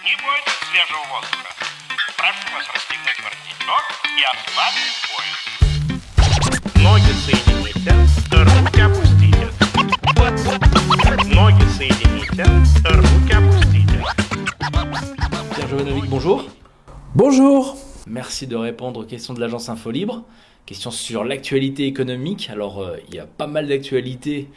Не бойтесь свежего воздуха. Прошу вас расстегнуть воротничок и ослабить пояс. Ноги соедините, руки опустите. Ноги соедините, руки опустите. Pierre Jovanovic, bonjour. Bonjour. Merci de répondre aux questions de l'agence Info Libre. Question sur l'actualité économique. Alors, il y a pas mal d'actualités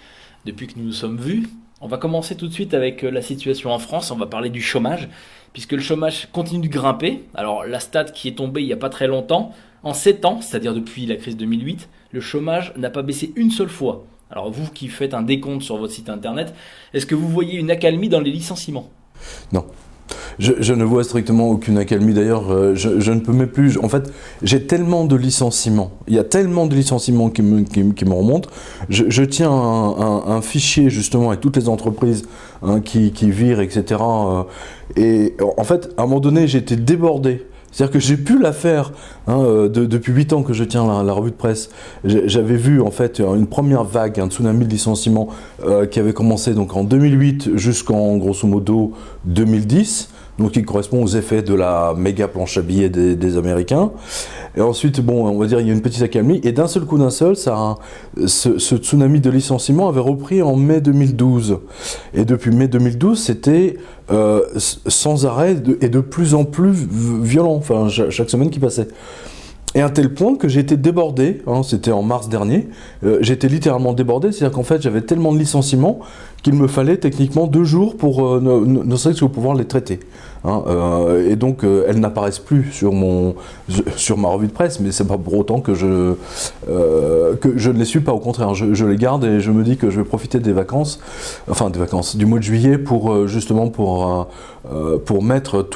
depuis que nous nous sommes vus. On va commencer tout de suite avec la situation en France. On va parler du chômage, puisque le chômage continue de grimper. Alors, la stat qui est tombée il n'y a pas très longtemps, en 7 ans, c'est-à-dire depuis la crise 2008, le chômage n'a pas baissé une seule fois. Alors, vous qui faites un décompte sur votre site internet, est-ce que vous voyez une accalmie dans les licenciements ? Non. Je ne vois strictement aucune accalmie. D'ailleurs, je ne peux même plus. En fait, j'ai tellement de licenciements. Il y a tellement de licenciements qui me remontent. Je tiens un fichier justement avec toutes les entreprises qui virent, etc. Et en fait, à un moment donné, j'ai été débordé. C'est-à-dire que j'ai pu la faire depuis 8 ans que je tiens la revue de presse. J'avais vu en fait une première vague, un tsunami de licenciements qui avait commencé donc en 2008 jusqu'en grosso modo 2010, donc qui correspond aux effets de la méga planche à billets des Américains. Et ensuite, bon, on va dire il y a une petite accalmie. Et d'un seul coup, ce tsunami de licenciements avait repris en mai 2012. Et depuis mai 2012, c'était sans arrêt et de plus en plus violent, enfin chaque semaine qui passait. Et à un tel point que j'ai été débordé, c'était en mars dernier, j'ai été littéralement débordé, c'est-à-dire qu'en fait j'avais tellement de licenciements qu'il me fallait techniquement 2 jours pour ne serait-ce que pouvoir les traiter. Et donc elles n'apparaissent plus sur ma revue de presse, mais c'est pas pour autant que je ne les suis pas, au contraire, je les garde et je me dis que je vais profiter des vacances, du mois de juillet pour justement pour mettre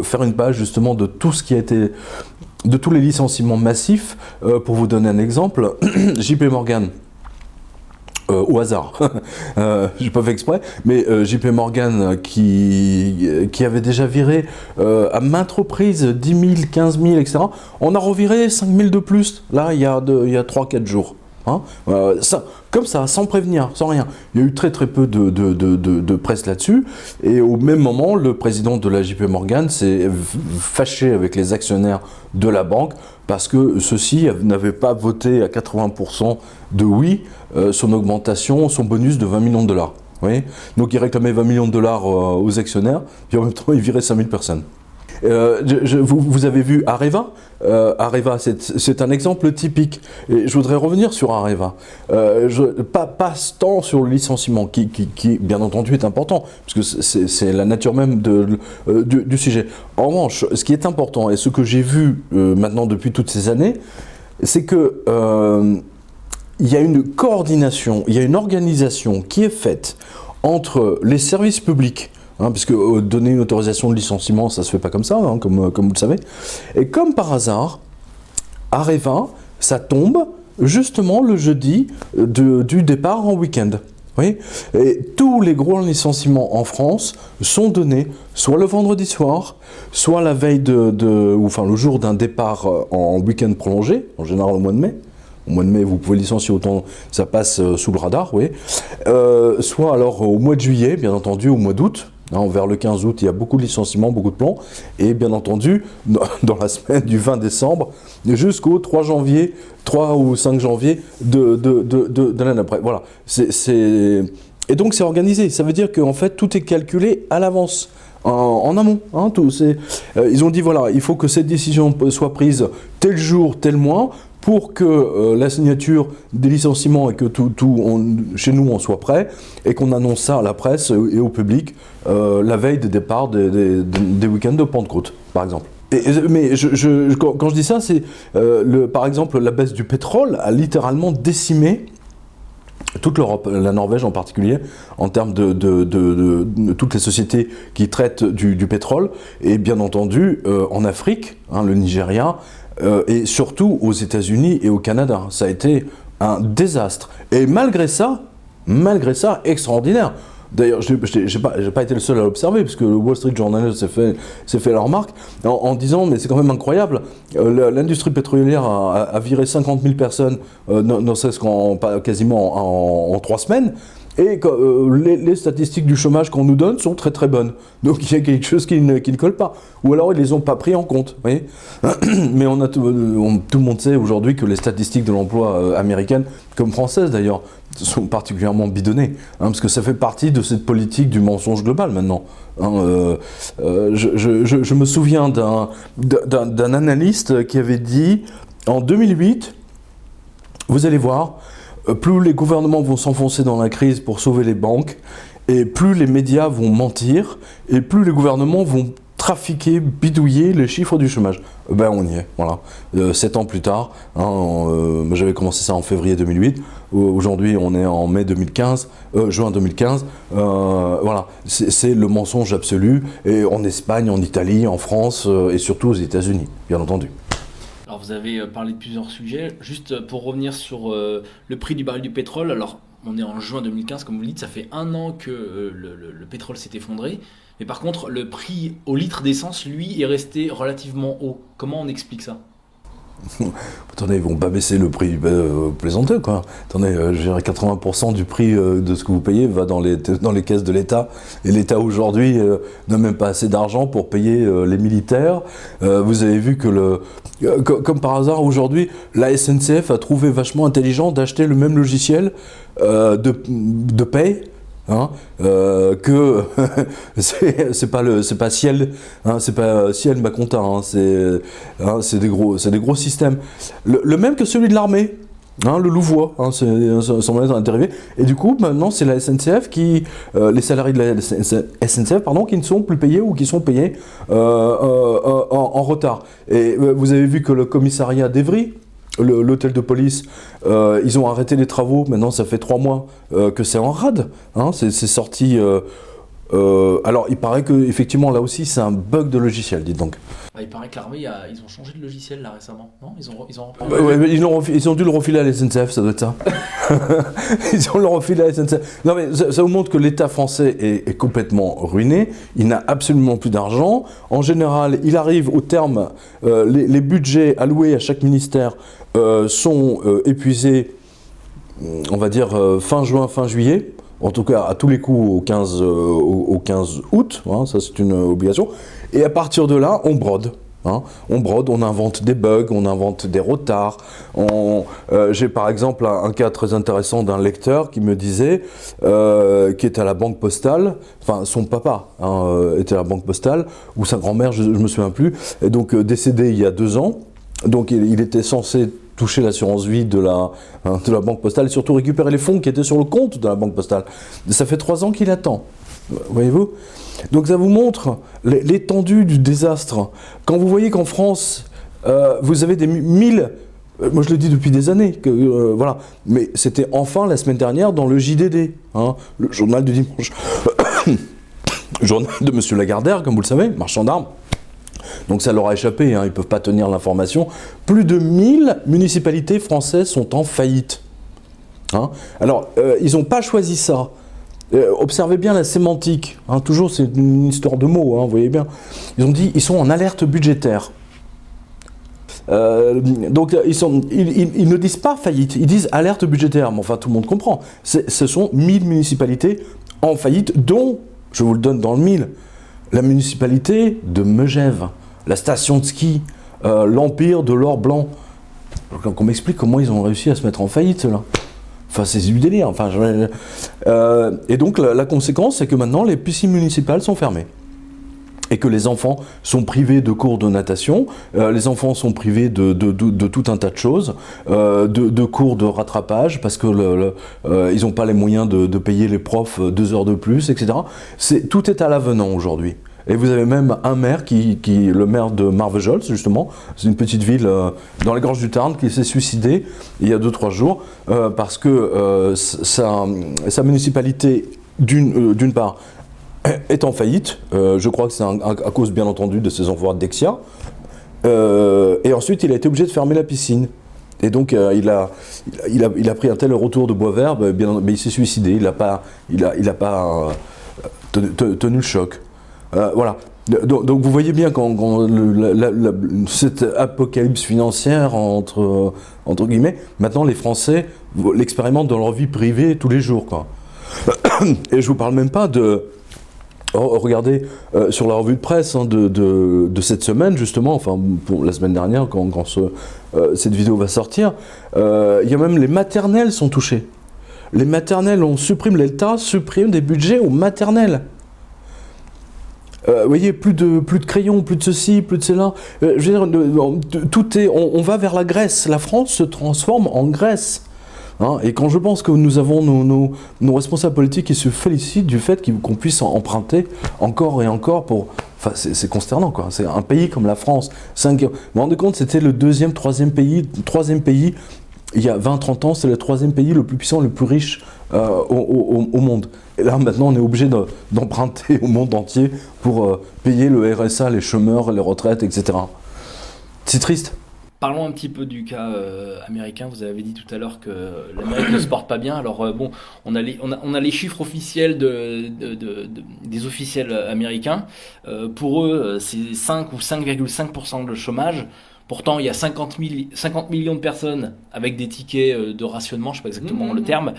faire une page justement de tout ce qui a été, de tous les licenciements massifs. Pour vous donner un exemple, JP Morgan, au hasard, j'ai pas fait exprès, mais JP Morgan qui avait déjà viré à maintes reprises 10 000, 15 000, etc. On a reviré 5 000 de plus, là, il y a 3-4 jours. Comme ça, sans prévenir, sans rien. Il y a eu très très peu de presse là-dessus, et au même moment, le président de la JP Morgan s'est fâché avec les actionnaires de la banque parce que ceux-ci n'avaient pas voté à 80% de oui son augmentation, son bonus de 20 millions de dollars. Oui, donc il réclamait 20 millions de dollars aux actionnaires, puis en même temps il virait 5000 personnes. Vous avez vu Areva. Areva, c'est un exemple typique. Et je voudrais revenir sur Areva. Pas tant sur le licenciement, qui bien entendu est important, puisque c'est la nature même du sujet. En revanche, ce qui est important, et ce que j'ai vu maintenant depuis toutes ces années, c'est que il y a une coordination, il y a une organisation qui est faite entre les services publics, puisque donner une autorisation de licenciement, ça se fait pas comme ça, comme vous le savez. Et comme par hasard, Areva, ça tombe justement le jeudi du départ en week-end. Oui, et tous les gros licenciements en France sont donnés soit le vendredi soir, soit la veille le jour d'un départ en week-end prolongé, en général au mois de mai. Au mois de mai, vous pouvez licencier autant, ça passe sous le radar, oui. Soit alors au mois de juillet, bien entendu, au mois d'août. Vers le 15 août, il y a beaucoup de licenciements, beaucoup de plans. Et bien entendu, dans la semaine du 20 décembre jusqu'au 3 ou 5 janvier de l'année après. Voilà. Et donc c'est organisé. Ça veut dire qu'en fait, tout est calculé à l'avance. En amont, ils ont dit voilà, il faut que cette décision soit prise tel jour, tel mois, pour que la signature des licenciements et que chez nous on soit prêt et qu'on annonce ça à la presse et au public la veille des départs des week-ends de Pentecôte, par exemple. Mais quand je dis ça, c'est par exemple la baisse du pétrole a littéralement décimé toute l'Europe, la Norvège en particulier, en termes de toutes les sociétés qui traitent du pétrole, et bien entendu en Afrique, le Nigeria, et surtout aux États-Unis et au Canada. Ça a été un désastre. Et malgré ça, extraordinaire. D'ailleurs, je n'ai pas été le seul à l'observer, puisque le Wall Street Journal s'est fait la remarque en disant, mais c'est quand même incroyable, l'industrie pétrolière a viré 50 000 personnes, ne serait-ce quasiment en 3 semaines, Et les statistiques du chômage qu'on nous donne sont très très bonnes. Donc il y a quelque chose qui ne colle pas. Ou alors ils ne les ont pas pris en compte. Vous voyez. Mais tout le monde sait aujourd'hui que les statistiques de l'emploi américaines, comme françaises d'ailleurs, sont particulièrement bidonnées. Parce que ça fait partie de cette politique du mensonge global maintenant. Je me souviens d'un analyste qui avait dit en 2008, vous allez voir, plus les gouvernements vont s'enfoncer dans la crise pour sauver les banques, et plus les médias vont mentir, et plus les gouvernements vont trafiquer, bidouiller les chiffres du chômage. Ben on y est, voilà. 7 ans plus tard, j'avais commencé ça en février 2008, aujourd'hui on est en mai 2015, juin 2015, voilà, c'est le mensonge absolu, et en Espagne, en Italie, en France, et surtout aux États-Unis, bien entendu. Alors vous avez parlé de plusieurs sujets, juste pour revenir sur le prix du baril du pétrole, alors on est en juin 2015 comme vous le dites, ça fait 1 an que le pétrole s'est effondré, mais par contre le prix au litre d'essence lui est resté relativement haut. Comment on explique ça ? Attendez, ils vont pas baisser le prix, plaisanteux quoi. Attendez, je dirais 80% du prix de ce que vous payez va dans les caisses de l'État. Et l'État aujourd'hui n'a même pas assez d'argent pour payer les militaires. Vous avez vu que comme par hasard aujourd'hui, la SNCF a trouvé vachement intelligent d'acheter le même logiciel de paye. Que c'est pas Ciel, c'est pas Ciel Maconta, c'est des gros systèmes. Le même que celui de l'armée, le Louvois, son moyen d'arriver. Et du coup, maintenant, c'est la SNCF les salariés de la SNCF, qui ne sont plus payés ou qui sont payés en retard. Et vous avez vu que le commissariat d'Evry, l'hôtel de police, ils ont arrêté les travaux, maintenant ça fait 3 mois que c'est en rade, c'est sorti. Alors il paraît qu'effectivement là aussi c'est un bug de logiciel, dites donc. Il paraît que l'armée, ils ont changé de logiciel là récemment, non ? Ils ont dû le refiler à la SNCF, ça doit être ça. Ils ont le refilé à la SNCF. Non mais ça vous montre que l'État français est complètement ruiné, il n'a absolument plus d'argent. En général, il arrive au terme, les budgets alloués à chaque ministère sont épuisés, on va dire fin juin, fin juillet. En tout cas, à tous les coups, au 15 août, ça c'est une obligation. Et à partir de là, on brode. On brode, on invente des bugs, on invente des retards. J'ai par exemple un cas très intéressant d'un lecteur qui me disait, qui était à la banque postale, enfin son papa était à la banque postale, ou sa grand-mère, je ne me souviens plus, et donc décédé il y a 2 ans. Donc il était censé toucher l'assurance vie de la banque postale et surtout récupérer les fonds qui étaient sur le compte de la banque postale. Ça fait 3 ans qu'il attend, voyez-vous. Donc ça vous montre l'étendue du désastre. Quand vous voyez qu'en France, vous avez des 1000... moi je le dis depuis des années, voilà. Mais c'était enfin la semaine dernière dans le JDD, le journal du dimanche. Journal de Monsieur Lagardère, comme vous le savez, marchand d'armes. Donc ça leur a échappé, ils ne peuvent pas tenir l'information. Plus de 1000 municipalités françaises sont en faillite. Alors, ils n'ont pas choisi ça. Observez bien la sémantique. Toujours, c'est une histoire de mots, vous voyez bien. Ils ont dit ils sont en alerte budgétaire. Donc, ils ne disent pas faillite, ils disent alerte budgétaire. Mais enfin, tout le monde comprend. Ce sont 1000 municipalités en faillite, dont, je vous le donne dans le 1000, la municipalité de Megève, la station de ski, l'Empire de l'Or Blanc. Qu'on m'explique comment ils ont réussi à se mettre en faillite, ceux-là. Enfin, c'est du délire. Et donc, la conséquence, c'est que maintenant, les piscines municipales sont fermées. Et que les enfants sont privés de cours de natation, les enfants sont privés de tout un tas de choses, de cours de rattrapage, parce que ils n'ont pas les moyens de payer les profs 2 heures de plus, etc. Tout est à l'avenant aujourd'hui. Et vous avez même un maire, le maire de Marvejols, justement, c'est une petite ville dans les gorges du Tarn, qui s'est suicidé il y a 2-3 jours, parce que sa municipalité, d'une part, est en faillite. Je crois que c'est à cause, bien entendu, de ces enfoirés de Dexia. Et ensuite, il a été obligé de fermer la piscine. Et donc, il a pris un tel retour de bois vert, mais il s'est suicidé. Il n'a pas tenu le choc. Voilà. Donc vous voyez bien quand cette apocalypse financière entre guillemets, maintenant les Français l'expérimentent dans leur vie privée tous les jours, quoi. Et je vous parle même pas de... Regardez sur la revue de presse de cette semaine, justement, enfin pour la semaine dernière, quand cette vidéo va sortir, il y a même les maternelles sont touchées. Les maternelles, l'État supprime des budgets aux maternelles. Vous voyez, plus de crayons, plus de ceci, plus de cela. Je veux dire, tout est, on va vers la Grèce. La France se transforme en Grèce. Hein, et quand je pense que nous avons nos responsables politiques qui se félicitent du fait qu'on puisse emprunter encore et encore pour... Enfin, c'est consternant, quoi. C'est un pays comme la France. Vous vous rendez compte, c'était le troisième pays, il y a 20-30 ans, c'est le troisième pays le plus puissant, le plus riche au monde. Et là, maintenant, on est obligé d'emprunter au monde entier pour payer le RSA, les chômeurs, les retraites, etc. C'est triste. Parlons un petit peu du cas américain. Vous avez dit tout à l'heure que l'Amérique ne se porte pas bien. Alors bon, on a les chiffres officiels des officiels américains. Pour eux, c'est 5 ou 5,5% de chômage. Pourtant, il y a 50 millions de personnes avec des tickets de rationnement, je ne sais pas exactement le terme.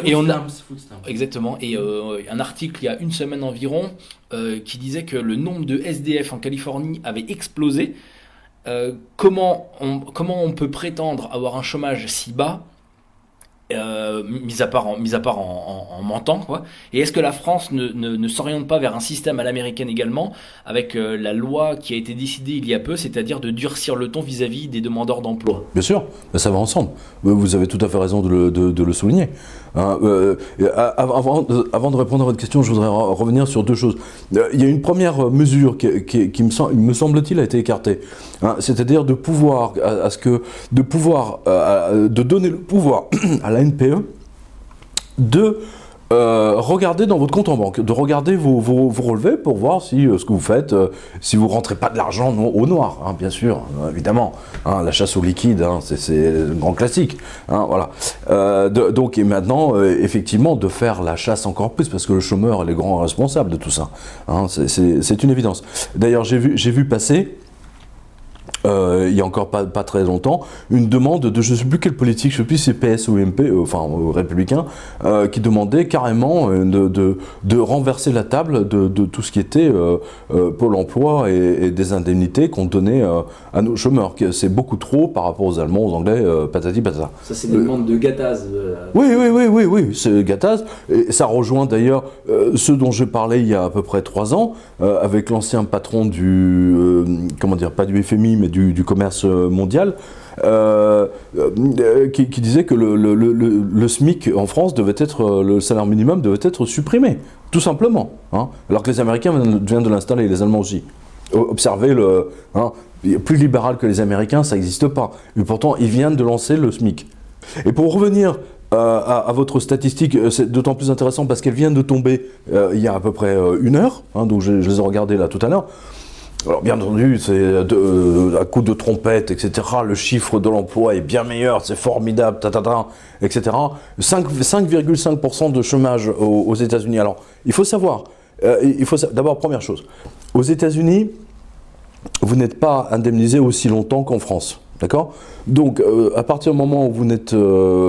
Et on a exactement. Et un article il y a une semaine environ qui disait que le nombre de SDF en Californie avait explosé. Comment on peut prétendre avoir un chômage si bas, mis à part en mentant, quoi. Et est-ce que la France ne s'oriente pas vers un système à l'américaine également, avec la loi qui a été décidée il y a peu, c'est-à-dire de durcir le ton vis-à-vis des demandeurs d'emploi? Bien sûr, mais ça va ensemble. Vous avez tout à fait raison de le souligner. Hein, avant de répondre à votre question, je voudrais revenir sur deux choses. Il y a une première mesure qui me semble-t-il a été écartée, hein, c'est-à-dire de donner le pouvoir à la NPE de regardez dans votre compte en banque, de regarder vos relevés pour voir si ce que vous faites, si vous rentrez pas de l'argent au noir, hein, bien sûr, évidemment. Hein, la chasse au liquide, hein, c'est le grand classique. Hein, voilà. Donc et maintenant, effectivement, de faire la chasse encore plus, parce que le chômeur est le grand responsable de tout ça. Hein, c'est une évidence. D'ailleurs, j'ai vu passer... il y a encore pas très longtemps, une demande de je ne sais plus quelle politique, je ne sais plus si c'est PS ou MP, enfin républicain, qui demandait carrément de renverser la table de tout ce qui était Pôle emploi et des indemnités qu'on donnait à nos chômeurs. C'est beaucoup trop par rapport aux Allemands, aux Anglais, patati patata. Ça, c'est des demandes de Gattaz. Oui, c'est Gattaz. Et ça rejoint d'ailleurs ce dont je parlais il y a à peu près 3 ans, avec l'ancien patron du, pas du FMI, mais du commerce mondial, qui disait que le SMIC en France devait être, le salaire minimum devait être supprimé, tout simplement. Hein, alors que les Américains viennent de l'installer, les Allemands aussi. Observez plus libéral que les Américains, ça n'existe pas. Et pourtant, ils viennent de lancer le SMIC. Et pour revenir à votre statistique, c'est d'autant plus intéressant parce qu'elle vient de tomber il y a à peu près 1 heure, hein, donc je les ai regardées là tout à l'heure. Alors bien entendu, c'est à coup de trompette, etc. Le chiffre de l'emploi est bien meilleur, c'est formidable, etc. 5,5% de chômage aux États-Unis. Alors, il faut savoir, d'abord, première chose, aux États-Unis, vous n'êtes pas indemnisé aussi longtemps qu'en France, d'accord? Donc, à partir du moment où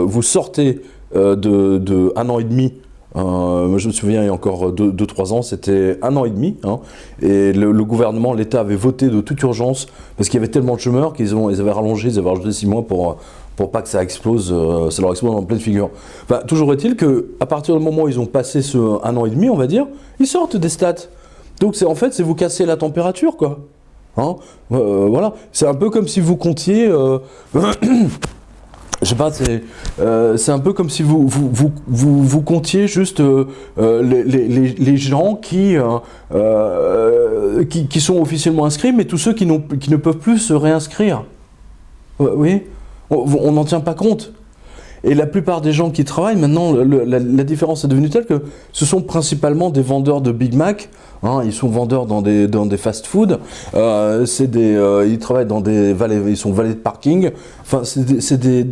vous sortez de 1 an et demi. Je me souviens, il y a encore 2-3 ans, c'était 1 an et demi, hein, et le gouvernement, l'État avait voté de toute urgence, parce qu'il y avait tellement de chômeurs qu'ils avaient rallongé, ils avaient rajouté 6 mois pour pas que ça explose, ça leur explose en pleine figure. Enfin, toujours est-il qu'à partir du moment où ils ont passé ce 1 an et demi, on va dire, ils sortent des stats. Donc en fait, c'est vous casser la température, quoi. Hein, voilà. C'est un peu comme si vous comptiez... je sais pas, c'est un peu comme si vous comptiez juste les gens qui sont officiellement inscrits, mais tous ceux qui ne peuvent plus se réinscrire. Oui, on n'en tient pas compte. Et la plupart des gens qui travaillent, maintenant, la différence est devenue telle que ce sont principalement des vendeurs de Big Mac. Hein, ils sont vendeurs dans des fast-food. Ils travaillent dans ils sont valets de parking. Enfin, c'est des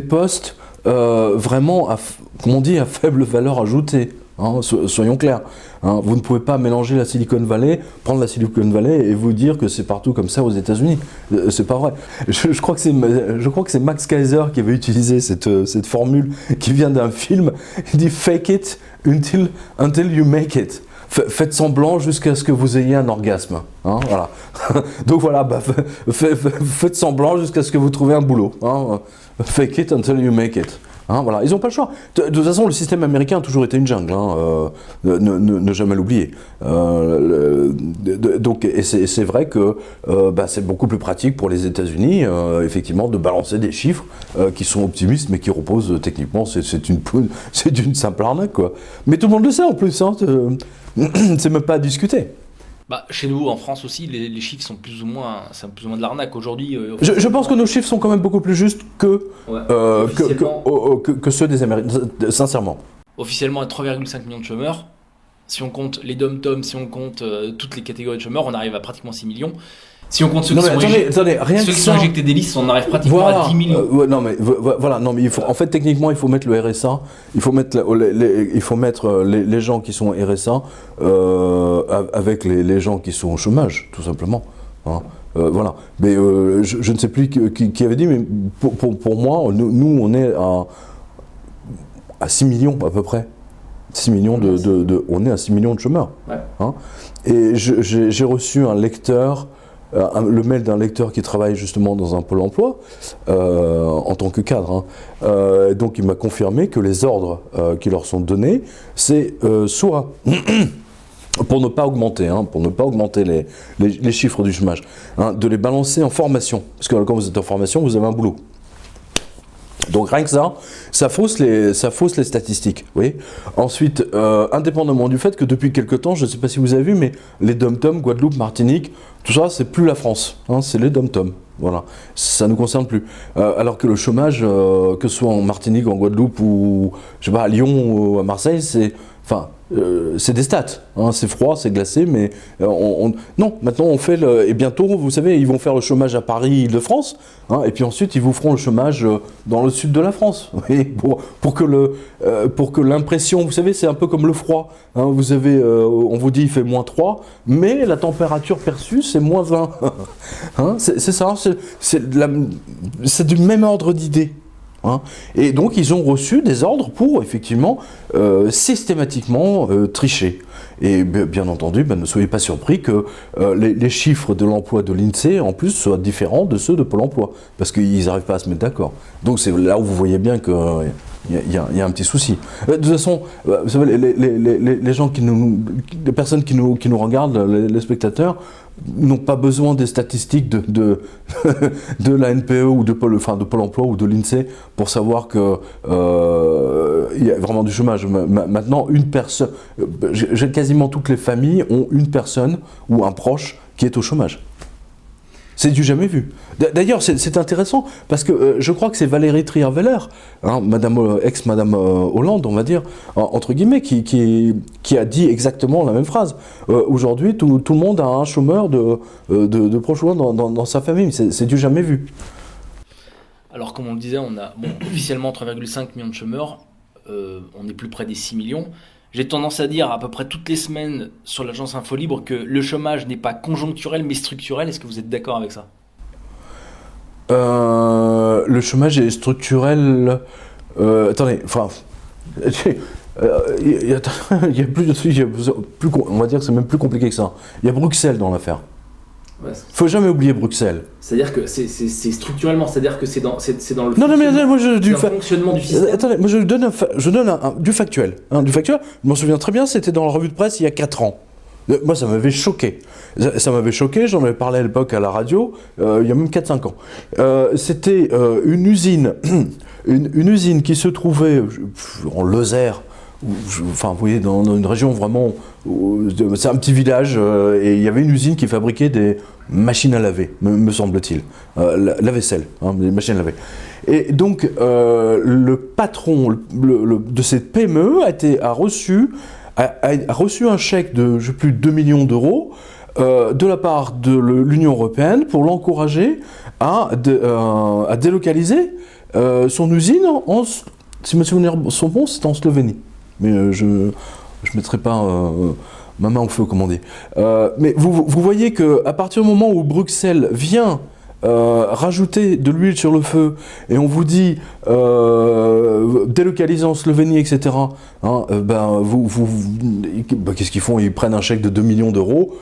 postes vraiment, à faible valeur ajoutée. hein, soyons clairs. Hein. Vous ne pouvez pas mélanger la Silicon Valley, prendre la Silicon Valley et vous dire que c'est partout comme ça aux États-Unis. C'est pas vrai. Je crois que c'est Max Kaiser qui avait utilisé cette formule qui vient d'un film. Il dit fake it until you make it. Faites semblant jusqu'à ce que vous ayez un orgasme. Hein, voilà. Donc voilà, faites semblant jusqu'à ce que vous trouviez un boulot. Hein. Fake it until you make it. Hein, voilà. Ils n'ont pas le choix. De toute façon, le système américain a toujours été une jungle. Hein, ne jamais l'oublier. Donc, et c'est vrai que c'est beaucoup plus pratique pour les États-Unis, effectivement, de balancer des chiffres qui sont optimistes, mais qui reposent techniquement. C'est d'une simple arnaque, quoi. Mais tout le monde le sait en plus. Hein, c'est même pas à discuter. Chez nous, en France aussi, les chiffres sont plus ou moins de l'arnaque. Aujourd'hui, je pense que nos chiffres sont quand même beaucoup plus justes que ceux des Américains, sincèrement. Officiellement, à 3,5 millions de chômeurs. Si on compte les dom-toms, si on compte toutes les catégories de chômeurs, on arrive à pratiquement 6 millions. Si on compte ceux qui sont injectés des listes, on arrive pratiquement à 10 millions. Voilà, il faut, en fait, techniquement, il faut mettre le RSA, il faut mettre les gens qui sont RSA avec les gens qui sont au chômage, tout simplement. Hein. Voilà. Mais je ne sais plus qui avait dit, mais pour moi, nous on est à 6 millions à peu près. 6 millions on est à 6 millions de chômeurs. Ouais. Hein. Et j'ai reçu un lecteur. Le mail d'un lecteur qui travaille justement dans un pôle emploi en tant que cadre. Hein. Donc il m'a confirmé que les ordres qui leur sont donnés, c'est soit pour ne pas augmenter, les chiffres du chômage, hein, de les balancer en formation. Parce que quand vous êtes en formation, vous avez un boulot. Donc rien que ça fausse les statistiques. Vous voyez. Ensuite, indépendamment du fait que depuis quelque temps, je ne sais pas si vous avez vu, mais les dom-toms, Guadeloupe, Martinique, tout ça, c'est plus la France, hein, c'est les dom-toms. Voilà, ça ne nous concerne plus. Alors que le chômage, que ce soit en Martinique, en Guadeloupe ou je sais pas, à Lyon ou à Marseille, c'est des stats. Hein, c'est froid, c'est glacé, mais non. Maintenant, on fait et bientôt, vous savez, ils vont faire le chômage à Paris, Île-de-France, hein, et puis ensuite, ils vous feront le chômage dans le sud de la France. Et pour que l'impression, vous savez, c'est un peu comme le froid. Hein, vous avez, on vous dit, il fait -3, mais la température perçue, c'est -20. Hein, c'est ça. C'est du même ordre d'idée. Hein. Et donc ils ont reçu des ordres pour effectivement systématiquement tricher. Et bien entendu, ne soyez pas surpris que les chiffres de l'emploi de l'INSEE en plus soient différents de ceux de Pôle emploi, parce qu'ils n'arrivent pas à se mettre d'accord. Donc c'est là où vous voyez bien que il y a un petit souci. De toute façon, vous savez, les gens les personnes qui nous regardent, les spectateurs, n'ont pas besoin des statistiques de la NPE ou de Pôle emploi ou de l'INSEE pour savoir que il y a vraiment du chômage. Maintenant, quasiment toutes les familles ont une personne ou un proche qui est au chômage. C'est du jamais vu. D'ailleurs, c'est intéressant parce que je crois que c'est Valérie Trierweiler, hein, ex-Madame Hollande, on va dire, entre guillemets, qui a dit exactement la même phrase. Aujourd'hui, tout le monde a un chômeur de proche dans sa famille. C'est du jamais vu. Alors, comme on le disait, on a officiellement 3,5 millions de chômeurs. On est plus près des 6 millions. J'ai tendance à dire à peu près toutes les semaines sur l'agence Infolibre que le chômage n'est pas conjoncturel mais structurel. Est-ce que vous êtes d'accord avec ça ? Le chômage est structurel. Attendez, enfin, il y a plus, on va dire que c'est même plus compliqué que ça. Il y a Bruxelles dans l'affaire. Ouais, faut jamais oublier Bruxelles. C'est-à-dire que c'est structurellement, c'est-à-dire que c'est dans le fonctionnement du système. Attendez, moi je donne du factuel. Hein, du factuel, je m'en souviens très bien, c'était dans la revue de presse il y a 4 ans. Moi ça m'avait choqué. J'en avais parlé à l'époque à la radio, il y a même 4-5 ans. C'était une usine, une usine qui se trouvait en Lozère. Enfin, vous voyez, dans une région vraiment, c'est un petit village, et il y avait une usine qui fabriquait des machines à laver, me semble-t-il, la vaisselle, hein, des machines à laver. Et donc, le patron de cette PME a reçu un chèque de, je sais plus, 2 millions d'euros de la part de l'Union européenne pour l'encourager à délocaliser son usine si mes souvenirs sont bons, c'était en Slovénie. Mais je mettrai pas ma main au feu, comme on dit. Mais vous voyez qu'à partir du moment où Bruxelles vient rajouter de l'huile sur le feu et on vous dit délocaliser en Slovénie, etc. Qu'est-ce qu'ils font? Ils prennent un chèque de 2 millions d'euros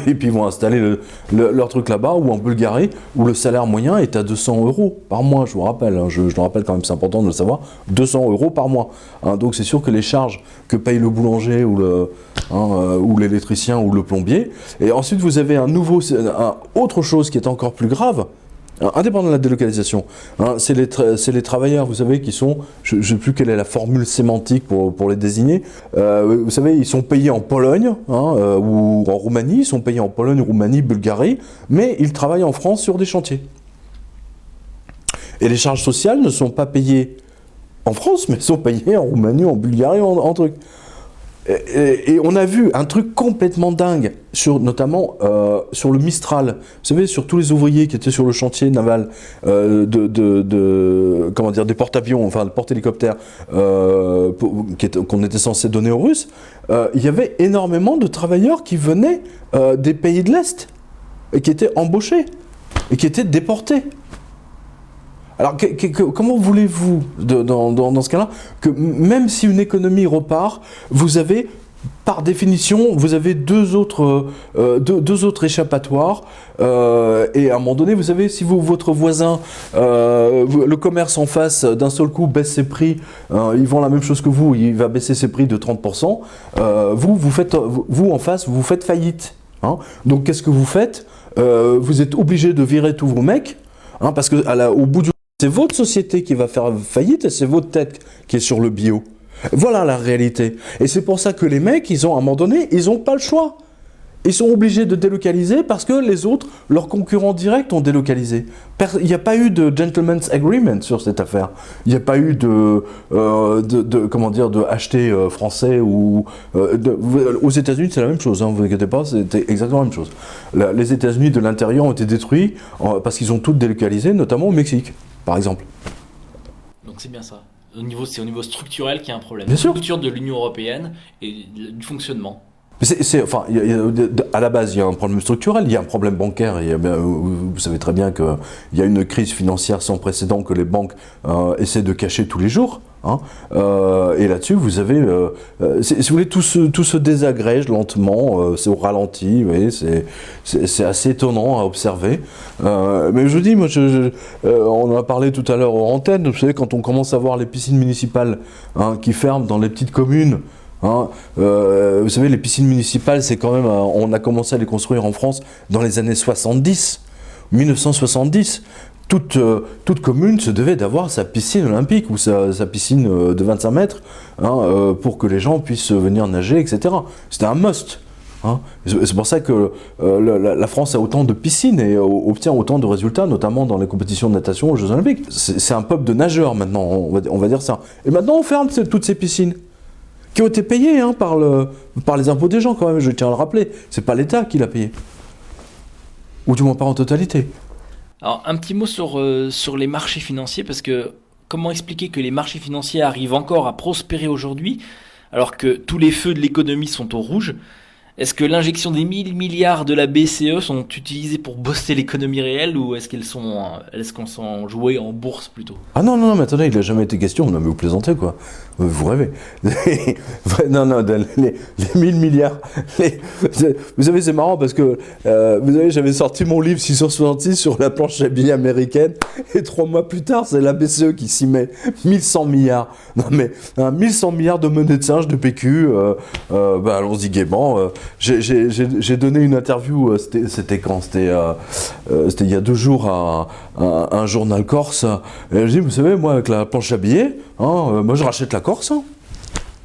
et puis ils vont installer leur truc là-bas, ou en Bulgarie où le salaire moyen est à 200 euros par mois, je vous rappelle, hein, je le rappelle quand même, c'est important de le savoir, 200 euros par mois. Hein, donc c'est sûr que les charges que paye le boulanger ou l'électricien ou le plombier, et ensuite vous avez autre chose qui est encore plus grave, indépendant de la délocalisation, hein, c'est les travailleurs, vous savez, qui sont, je ne sais plus quelle est la formule sémantique pour les désigner, vous savez, ils sont payés en Pologne ou en Roumanie, ils sont payés en Pologne, Roumanie, Bulgarie, mais ils travaillent en France sur des chantiers. Et les charges sociales ne sont pas payées en France, mais sont payées en Roumanie, en Bulgarie, en truc. Et on a vu un truc complètement dingue, notamment sur le Mistral. Vous savez, sur tous les ouvriers qui étaient sur le chantier naval des porte-avions, enfin de porte-hélicoptères qu'on était censé donner aux Russes, il y avait énormément de travailleurs qui venaient des pays de l'Est et qui étaient embauchés et qui étaient déportés. Alors, comment voulez-vous, dans ce cas-là, que même si une économie repart, vous avez, par définition, vous avez deux autres échappatoires, et à un moment donné, vous savez, si votre voisin, le commerce en face, d'un seul coup, baisse ses prix, ils vendent la même chose que vous, il va baisser ses prix de 30%, vous en face, vous faites faillite. Hein. Donc, qu'est-ce que vous faites? Vous êtes obligé de virer tous vos mecs, hein, parce qu'au bout du c'est votre société qui va faire faillite et c'est votre tête qui est sur le bio. Voilà la réalité. Et c'est pour ça que les mecs, à un moment donné, ils n'ont pas le choix. Ils sont obligés de délocaliser parce que les autres, leurs concurrents directs, ont délocalisé. Il n'y a pas eu de gentleman's agreement sur cette affaire. Il n'y a pas eu de acheter français ou... aux États-Unis, c'est la même chose, hein, vous inquiétez pas, c'était exactement la même chose. Les États-Unis de l'intérieur ont été détruits parce qu'ils ont tout délocalisé, notamment au Mexique, par exemple. Donc c'est bien ça. C'est au niveau structurel qu'il y a un problème. Bien sûr. La structure de l'Union européenne et du fonctionnement. À la base, il y a un problème structurel, il y a un problème bancaire. Vous savez très bien qu'il y a une crise financière sans précédent que les banques essaient de cacher tous les jours. Hein. Et là-dessus, vous avez, si vous voulez, tout se désagrège lentement, c'est au ralenti, vous voyez, c'est assez étonnant à observer. Mais je vous dis, moi, on en a parlé tout à l'heure en antenne, vous savez, quand on commence à voir les piscines municipales qui ferment dans les petites communes. Hein, vous savez, les piscines municipales, c'est quand même, on a commencé à les construire en France dans les années 70, 1970. Toute commune se devait d'avoir sa piscine olympique ou sa piscine de 25 mètres pour que les gens puissent venir nager, etc. C'était un must. Hein. C'est pour ça que la France a autant de piscines et obtient autant de résultats, notamment dans les compétitions de natation aux Jeux Olympiques. C'est un peuple de nageurs maintenant, on va dire ça. Et maintenant, on ferme toutes ces piscines qui ont été payées par les impôts des gens quand même, je tiens à le rappeler. C'est pas l'État qui l'a payé. Ou du moins pas en totalité. Alors, un petit mot sur les marchés financiers, parce que comment expliquer que les marchés financiers arrivent encore à prospérer aujourd'hui, alors que tous les feux de l'économie sont au rouge? Est-ce que l'injection des 1000 milliards de la BCE sont utilisées pour booster l'économie réelle, ou est-ce qu'elles sont jouées en bourse plutôt? Ah non, mais attendez, il n'a jamais été question, non mais vous plaisantez quoi, vous rêvez. Non, les 1000 milliards, vous savez c'est marrant parce que, vous savez, j'avais sorti mon livre 666 sur la planche à billets américaine, et 3 mois plus tard, c'est la BCE qui s'y met, 1100 milliards. Non mais, 1100 milliards de monnaie de singe, de PQ, allons-y gaiement. J'ai donné une interview, c'était quand? C'était il y a 2 jours à un journal corse. Et je dis, vous savez, moi, avec la planche à billets, moi je rachète la Corse,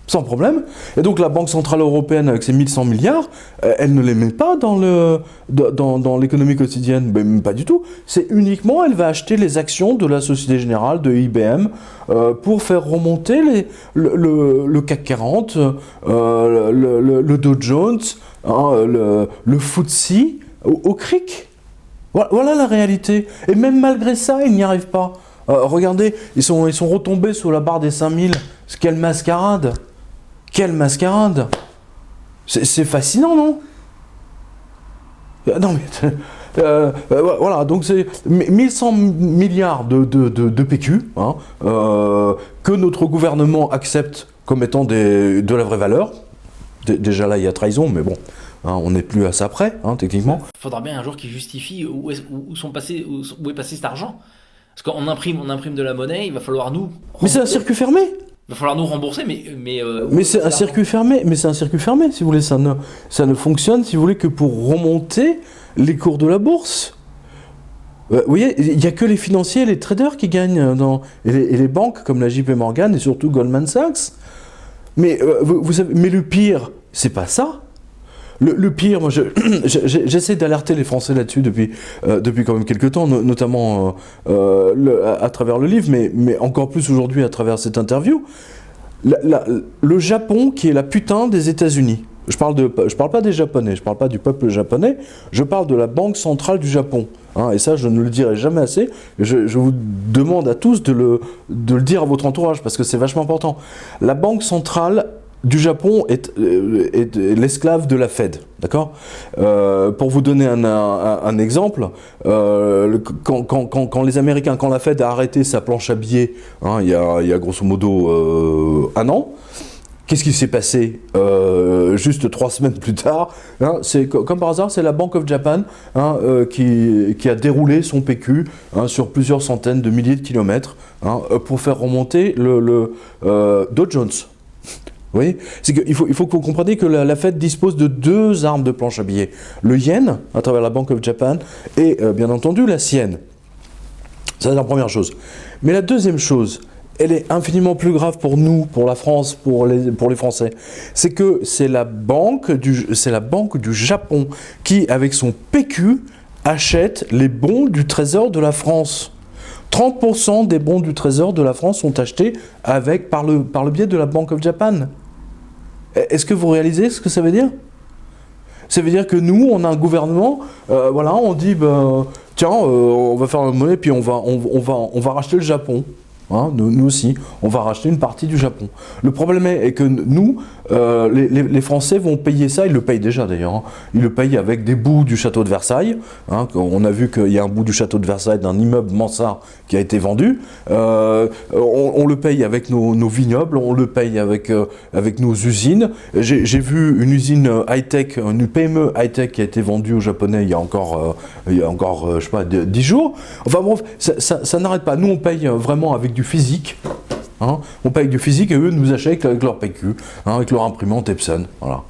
sans problème. Et donc la Banque Centrale Européenne, avec ses 1100 milliards, elle ne les met pas dans l'économie quotidienne. Mais même pas du tout. C'est uniquement, elle va acheter les actions de la Société Générale, de IBM, pour faire remonter le CAC 40, le Dow Jones, le FTSE, au cric. Voilà la réalité. Et même malgré ça, ils n'y arrivent pas. Regardez, ils sont retombés sous la barre des 5000. Quelle mascarade! Quelle mascarade! C'est fascinant, non? Non, mais... voilà, donc c'est 1100 milliards de PQ, hein, que notre gouvernement accepte comme étant de la vraie valeur. Déjà là, il y a trahison, mais bon, hein, on n'est plus à ça près, hein, techniquement. Il faudra bien un jour qu'ils justifient où est passé cet argent. Parce qu'on imprime de la monnaie, il va falloir nous... Mais c'est un circuit fermé! Il va falloir nous rembourser, mais c'est un circuit fermé, si vous voulez, ça ne fonctionne, si vous voulez, que pour remonter les cours de la bourse. Vous voyez, il n'y a que les financiers et les traders qui gagnent, et les banques comme la JP Morgan et surtout Goldman Sachs. Mais, vous savez, mais le pire, c'est pas ça. Le pire, moi, j'essaie d'alerter les Français là-dessus depuis quand même quelques temps, notamment à travers le livre, mais encore plus aujourd'hui à travers cette interview. Le Japon qui est la putain des États-Unis. Je parle pas des Japonais, je parle pas du peuple japonais, je parle de la Banque centrale du Japon. Hein, et ça, je ne le dirai jamais assez. Je vous demande à tous de le dire à votre entourage, parce que c'est vachement important. La Banque centrale du Japon est l'esclave de la Fed, d'accord? Pour vous donner un exemple, quand les Américains, quand la Fed a arrêté sa planche à billets, hein, il y a grosso modo un an, qu'est-ce qui s'est passé juste 3 semaines plus tard, hein, c'est comme par hasard, c'est la Bank of Japan, hein, qui a déroulé son PQ, hein, sur plusieurs centaines de milliers de kilomètres, hein, pour faire remonter le Dow Jones. Vous voyez, c'est qu'il faut que vous compreniez que la Fed dispose de 2 armes de planche à billets. Le yen, à travers la Bank of Japan, et bien entendu la sienne. Ça, c'est la première chose. Mais la deuxième chose, elle est infiniment plus grave pour nous, pour la France, pour les Français. C'est que c'est la banque du Japon qui, avec son PQ, achète les bons du Trésor de la France. 30% des bons du Trésor de la France sont achetés par le biais de la Bank of Japan. Est-ce que vous réalisez ce que ça veut dire? Ça veut dire que nous, on a un gouvernement, voilà, on dit, tiens, on va faire la monnaie, puis on va racheter le Japon. Hein, nous aussi, on va racheter une partie du Japon. Le problème est que nous, les Français vont payer ça, ils le payent déjà d'ailleurs, hein. Ils le payent avec des bouts du château de Versailles. Hein, on a vu qu'il y a un bout du château de Versailles d'un immeuble mansard qui a été vendu. On le paye avec nos vignobles, on le paye avec nos usines. J'ai vu une usine high-tech, une PME high-tech qui a été vendue aux Japonais il y a encore je sais pas, 10 jours. Enfin bon, ça n'arrête pas. Nous, on paye vraiment avec du physique, hein, on paye du physique et eux nous achètent avec leur PQ, hein, avec leur imprimante Epson. Voilà.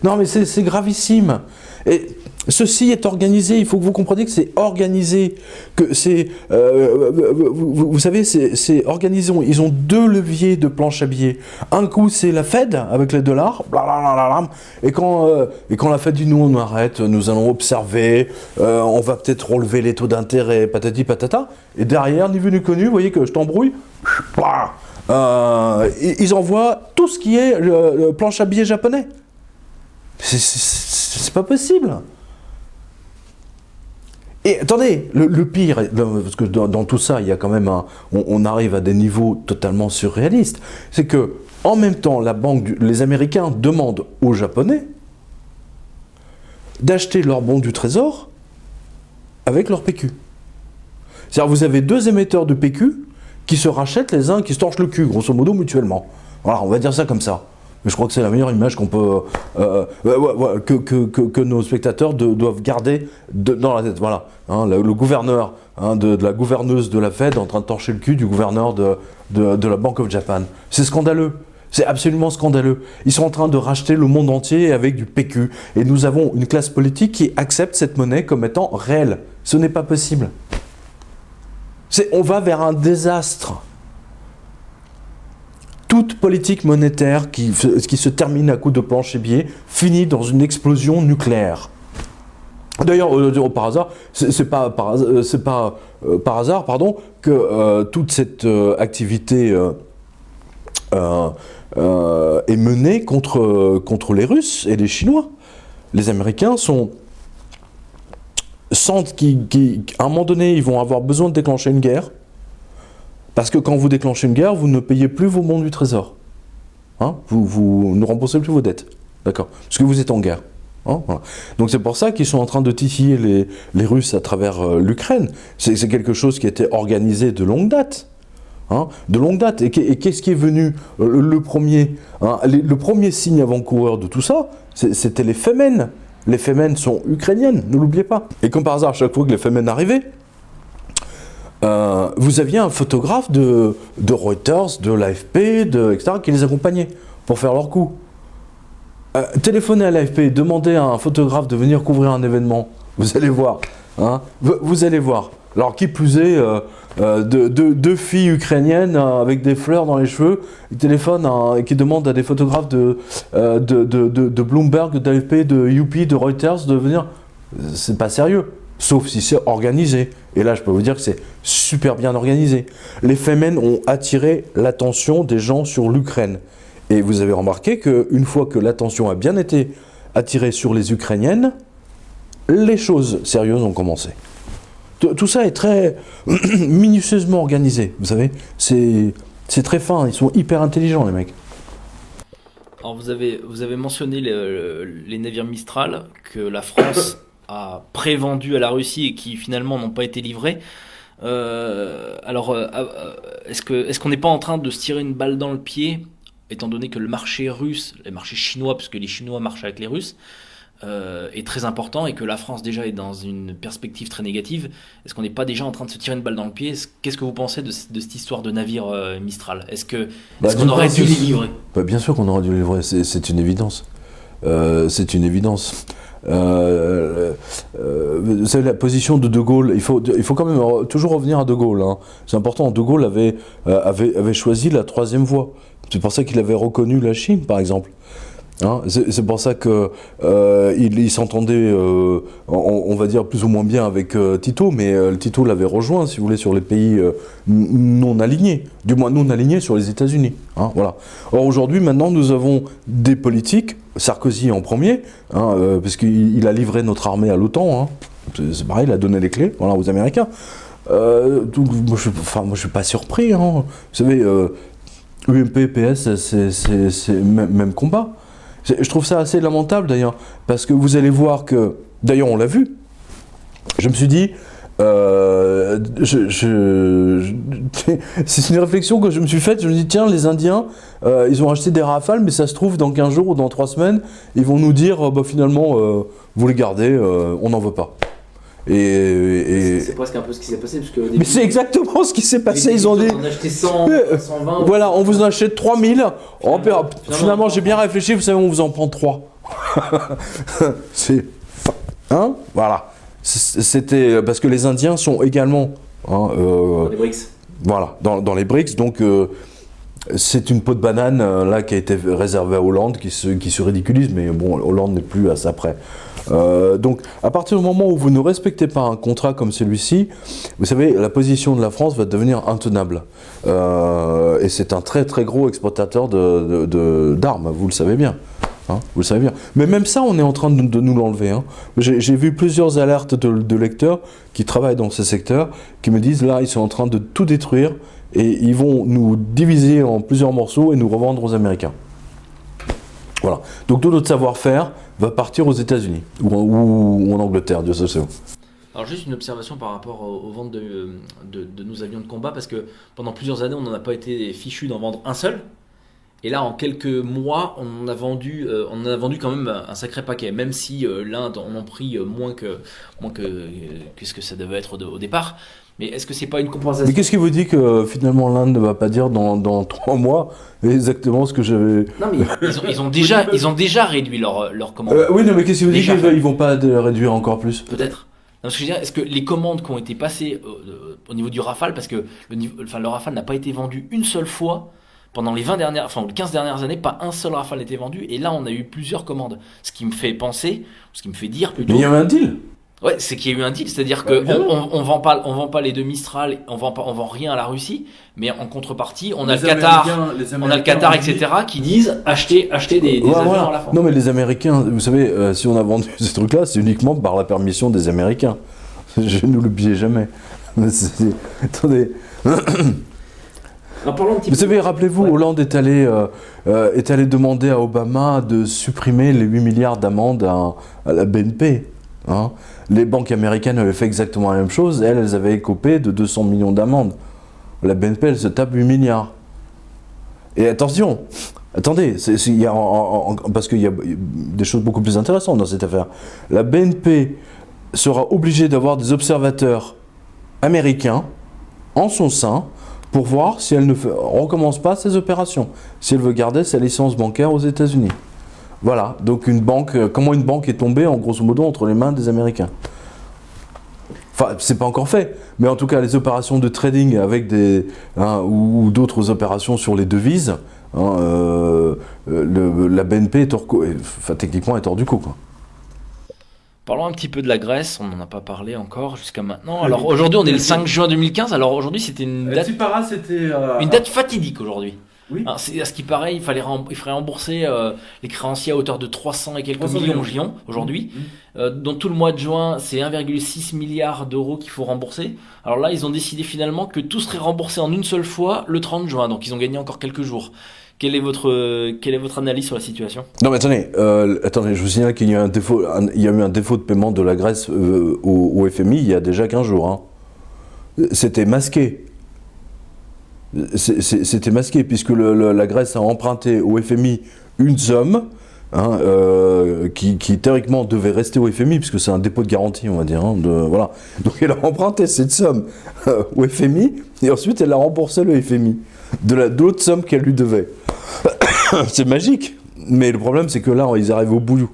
Non mais c'est gravissime. Et ceci est organisé, il faut que vous compreniez que c'est organisé, que c'est, vous savez, c'est organisé. Ils ont 2 leviers de planche à billets. Un coup c'est la Fed avec les dollars, blablabla, et quand la Fed dit nous on arrête, nous allons observer, on va peut-être relever les taux d'intérêt, patati patata, et derrière, ni vu ni connu, vous voyez que je t'embrouille, ils envoient tout ce qui est le planche à billets japonais. C'est pas possible. Et attendez, le pire, parce que dans tout ça, il y a quand même on arrive à des niveaux totalement surréalistes, c'est que en même temps, les Américains demandent aux Japonais d'acheter leurs bons du Trésor avec leur PQ. C'est-à-dire, vous avez 2 émetteurs de PQ qui se rachètent les uns, qui se torchent le cul, grosso modo, mutuellement. Voilà, on va dire ça comme ça. Mais je crois que c'est la meilleure image qu'on peut, que nos spectateurs doivent garder dans la tête. Voilà, hein, le gouverneur, hein, de la gouverneuse de la Fed en train de torcher le cul du gouverneur de la Bank of Japan. C'est scandaleux. C'est absolument scandaleux. Ils sont en train de racheter le monde entier avec du PQ. Et nous avons une classe politique qui accepte cette monnaie comme étant réelle. Ce n'est pas possible. On va vers un désastre. Toute politique monétaire qui se termine à coups de planche et billets finit dans une explosion nucléaire. D'ailleurs, par hasard, c'est pas par hasard, pardon, que toute cette activité est menée contre les Russes et les Chinois. Les Américains sentent qu'à un moment donné, ils vont avoir besoin de déclencher une guerre. Parce que quand vous déclenchez une guerre, vous ne payez plus vos bons du Trésor. Hein, vous ne remboursez plus vos dettes. D'accord. Parce que vous êtes en guerre. Hein, voilà. Donc c'est pour ça qu'ils sont en train de titiller les Russes à travers l'Ukraine. C'est quelque chose qui a été organisé de longue date. Hein, de longue date. Et qu'est-ce qui est venu le premier, hein, le premier signe avant-coureur de tout ça, c'était les Femen. Les Femen sont ukrainiennes, ne l'oubliez pas. Et comme par hasard, chaque fois que les Femen arrivaient, vous aviez un photographe de Reuters, de l'AFP, etc., qui les accompagnait pour faire leur coup. Téléphonez à l'AFP, demandez à un photographe de venir couvrir un événement, vous allez voir. Hein, vous allez voir. Alors qui plus est, deux filles ukrainiennes avec des fleurs dans les cheveux, qui téléphonent, qui demandent à des photographes de Bloomberg, d'AFP, de UP, de Reuters de venir. C'est pas sérieux. Sauf si c'est organisé. Et là, je peux vous dire que c'est super bien organisé. Les Femen ont attiré l'attention des gens sur l'Ukraine. Et vous avez remarqué qu'une fois que l'attention a bien été attirée sur les Ukrainiennes, les choses sérieuses ont commencé. Tout ça est très minutieusement organisé, vous savez. C'est très fin, ils sont hyper intelligents, les mecs. Alors vous avez mentionné les navires Mistral que la France a prévendus à la Russie et qui finalement n'ont pas été livrés. Est-ce qu'on n'est pas en train de se tirer une balle dans le pied, étant donné que le marché russe, le marché chinois, puisque les Chinois marchent avec les Russes, est très important et que la France déjà est dans une perspective très négative? Est-ce qu'on n'est pas déjà en train de se tirer une balle dans le pied? Qu'est-ce que vous pensez de cette histoire de navire Mistral? Est-ce qu'on aurait dû les livrer? Bien sûr qu'on aurait dû les livrer, c'est une évidence. C'est une évidence. Vous savez, la position de Gaulle, il faut quand même toujours revenir à De Gaulle. Hein. C'est important, De Gaulle avait choisi la troisième voie. C'est pour ça qu'il avait reconnu la Chine, par exemple. Hein, c'est pour ça qu'il s'entendait, on va dire, plus ou moins bien avec Tito, mais Tito l'avait rejoint, si vous voulez, sur les pays non alignés, du moins non alignés sur les États-Unis. Hein, voilà. Or aujourd'hui, maintenant, nous avons des politiques, Sarkozy en premier, hein, parce qu'il a livré notre armée à l'OTAN, hein, c'est pareil, il a donné les clés, voilà, aux Américains. Donc, moi, je suis pas surpris. Hein. Vous savez, UMP, PS, c'est même combat. Je trouve ça assez lamentable d'ailleurs, parce que vous allez voir que, d'ailleurs on l'a vu, je me suis dit, c'est une réflexion que je me suis faite, je me dis tiens les Indiens, ils ont acheté des Rafales, mais ça se trouve dans 15 jours ou dans 3 semaines, ils vont nous dire finalement vous les gardez, on n'en veut pas. C'est presque un peu ce qui s'est passé. Parce que mais c'est exactement ce qui s'est passé. Ils ont dit. On a acheté 100, 120. Voilà, on vous en achète 3000. Finalement, j'ai bien réfléchi, vous savez, on vous en prend 3. C'est. Hein? Voilà. C'était. Parce que les Indiens sont également. Hein, dans les BRICS. Voilà, dans les BRICS. Donc. C'est une peau de banane là qui a été réservée à Hollande, qui se ridiculise, mais bon, Hollande n'est plus à ça près. Donc, à partir du moment où vous ne respectez pas un contrat comme celui-ci, vous savez, la position de la France va devenir intenable. Et c'est un très très gros exportateur d'armes, vous le savez bien. Hein, vous le savez bien. Mais même ça, on est en train de nous l'enlever. Hein. J'ai vu plusieurs alertes de lecteurs qui travaillent dans ce secteur, qui me disent là, ils sont en train de tout détruire et ils vont nous diviser en plusieurs morceaux et nous revendre aux Américains. Voilà. Donc tout notre savoir-faire va partir aux États-Unis ou en Angleterre, Dieu sait où. Alors juste une observation par rapport aux ventes de nos avions de combat, parce que pendant plusieurs années, on n'en a pas été fichu d'en vendre un seul. Et là, en quelques mois, on en a vendu quand même un sacré paquet, même si l'Inde en a pris moins que ce que ça devait être au départ. Mais est-ce que c'est pas une compensation? Mais qu'est-ce qui vous dit que finalement l'Inde ne va pas dire dans 3 mois exactement ce que j'avais... Non mais ils ont déjà réduit leur commande. Oui, non mais qu'est-ce qui vous dit qu'ils vont pas réduire encore plus? Peut-être. Non, ce que je veux dire, est-ce que les commandes qui ont été passées au niveau du Rafale, parce que le Rafale n'a pas été vendu une seule fois pendant les 15 dernières années, pas un seul Rafale n'était vendu, et là on a eu plusieurs commandes. Ce qui me fait penser, ce qui me fait dire plutôt... Mais il y a eu un deal. Ouais, c'est qu'il y a eu un deal, c'est-à-dire que on vend pas les deux Mistral, on vend rien à la Russie, mais en contrepartie, on a le Qatar, etc., qui disent acheter des avions à la fin. Non mais les Américains, vous savez, si on a vendu ces trucs-là, c'est uniquement par la permission des Américains. Je ne l'oubliez jamais. Attendez. Alors, parlons un petit Vous peu. savez, rappelez-vous, Ouais. Hollande est allé demander à Obama de supprimer les 8 milliards d'amendes à la BNP. Hein. Les banques américaines avaient fait exactement la même chose. Elles avaient écopé de 200 millions d'amendes. La BNP, elle se tape 8 milliards. Et attention, attendez, parce qu'il y a des choses beaucoup plus intéressantes dans cette affaire. La BNP sera obligée d'avoir des observateurs américains en son sein pour voir si elle ne recommence pas ses opérations, si elle veut garder sa licence bancaire aux États-Unis. Voilà, donc comment une banque est tombée, en grosso modo, entre les mains des Américains. Enfin, c'est pas encore fait, mais en tout cas, les opérations de trading avec ou d'autres opérations sur les devises, la BNP est techniquement est hors du coup, quoi. Parlons un petit peu de la Grèce, on n'en a pas parlé encore jusqu'à maintenant. Alors aujourd'hui, on est le 5 juin 2015, alors aujourd'hui c'était une date fatidique aujourd'hui. Oui. Hein, à ce qui paraît, il ferait rembourser les créanciers à hauteur de 300 et quelques 300 millions aujourd'hui. Dans tout le mois de juin, c'est 1,6 milliard d'euros qu'il faut rembourser. Alors là, ils ont décidé finalement que tout serait remboursé en une seule fois le 30 juin, donc ils ont gagné encore quelques jours. Quelle est votre analyse sur la situation? Non mais attendez, je vous signale qu'il y a il y a eu un défaut de paiement de la Grèce au FMI il y a déjà 15 jours. Hein. C'était masqué. C'était masqué puisque la Grèce a emprunté au FMI une somme qui théoriquement devait rester au FMI puisque c'est un dépôt de garantie, on va dire. Hein, voilà. Donc elle a emprunté cette somme au FMI et ensuite elle a remboursé le FMI de l'autre somme qu'elle lui devait. C'est magique, mais le problème c'est que là ils arrivent au bout.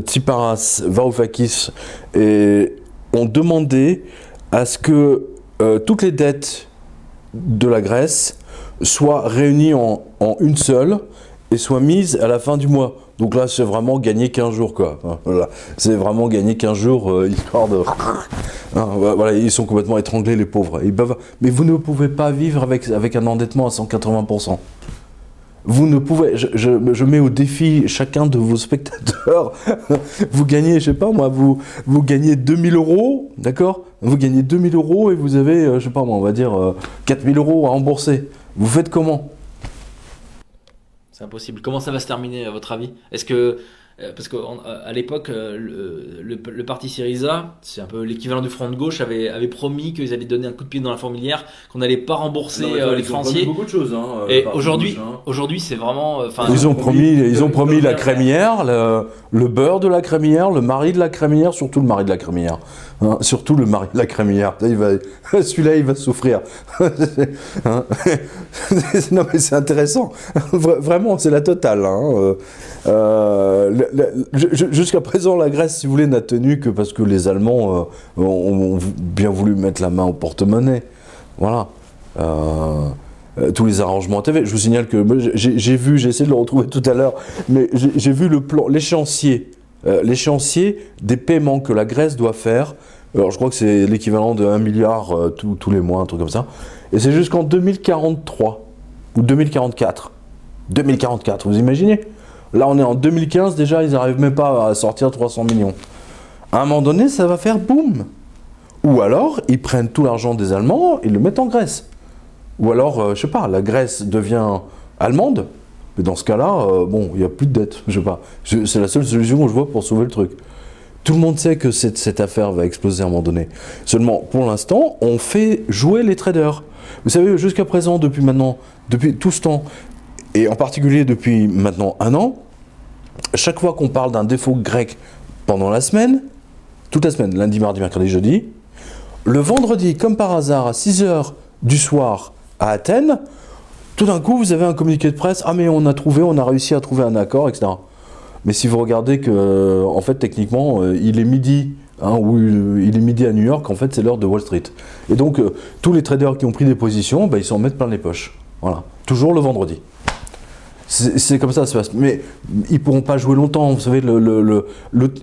Tsipras, Varoufakis ont demandé à ce que toutes les dettes de la Grèce soient réunies en une seule et soient mises à la fin du mois. Donc là c'est vraiment gagner 15 jours quoi. Voilà. C'est vraiment gagner 15 jours histoire de... voilà, ils sont complètement étranglés les pauvres. Mais vous ne pouvez pas vivre avec un endettement à 180%. Vous ne pouvez, je mets au défi chacun de vos spectateurs, vous gagnez, je sais pas moi, vous gagnez 2000 euros, d'accord? Vous gagnez 2000 euros et vous avez, je sais pas moi, on va dire 4000 euros à rembourser. Vous faites comment? C'est impossible. Comment ça va se terminer à votre avis? Est-ce que parce qu'à l'époque, le parti Syriza, c'est un peu l'équivalent du Front de gauche, avait promis qu'ils allaient donner un coup de pied dans la fourmilière, qu'on n'allait pas rembourser les créanciers. Beaucoup de choses. Et aujourd'hui, c'est vraiment. Ils ont promis la crémière, le beurre de la crémière, le mari de la crémière, surtout le mari de la crémière. Hein, surtout le mari de la crémière. Celui-là, il va souffrir. Hein. Non, mais c'est intéressant. Vraiment, c'est la totale. Hein. Jusqu'à présent, la Grèce, si vous voulez, n'a tenu que parce que les Allemands ont bien voulu mettre la main au porte-monnaie. Voilà. Tous les arrangements TV. Je vous signale que j'ai essayé de le retrouver tout à l'heure, mais j'ai vu le plan, l'échéancier des paiements que la Grèce doit faire. Alors, je crois que c'est l'équivalent de 1 milliard tous les mois, un truc comme ça. Et c'est jusqu'en 2043 ou 2044. 2044, vous imaginez? Là, on est en 2015, déjà, ils n'arrivent même pas à sortir 300 millions. À un moment donné, ça va faire boum. Ou alors, ils prennent tout l'argent des Allemands et le mettent en Grèce. Ou alors, je sais pas, la Grèce devient allemande. Mais dans ce cas-là, bon, il n'y a plus de dette. Je sais pas. C'est la seule solution que je vois pour sauver le truc. Tout le monde sait que cette affaire va exploser à un moment donné. Seulement, pour l'instant, on fait jouer les traders. Vous savez, jusqu'à présent, depuis tout ce temps, et en particulier depuis maintenant 1 an, chaque fois qu'on parle d'un défaut grec pendant la semaine, toute la semaine, lundi, mardi, mercredi, jeudi, le vendredi, comme par hasard, à 6h du soir à Athènes, tout d'un coup, vous avez un communiqué de presse, ah mais on a réussi à trouver un accord, etc. Mais si vous regardez que, en fait, techniquement, il est midi, ou il est midi à New York, en fait, c'est l'heure de Wall Street. Et donc, tous les traders qui ont pris des positions, ils s'en mettent plein les poches. Voilà. Toujours le vendredi. C'est comme ça se passe. Mais ils ne pourront pas jouer longtemps. Vous savez,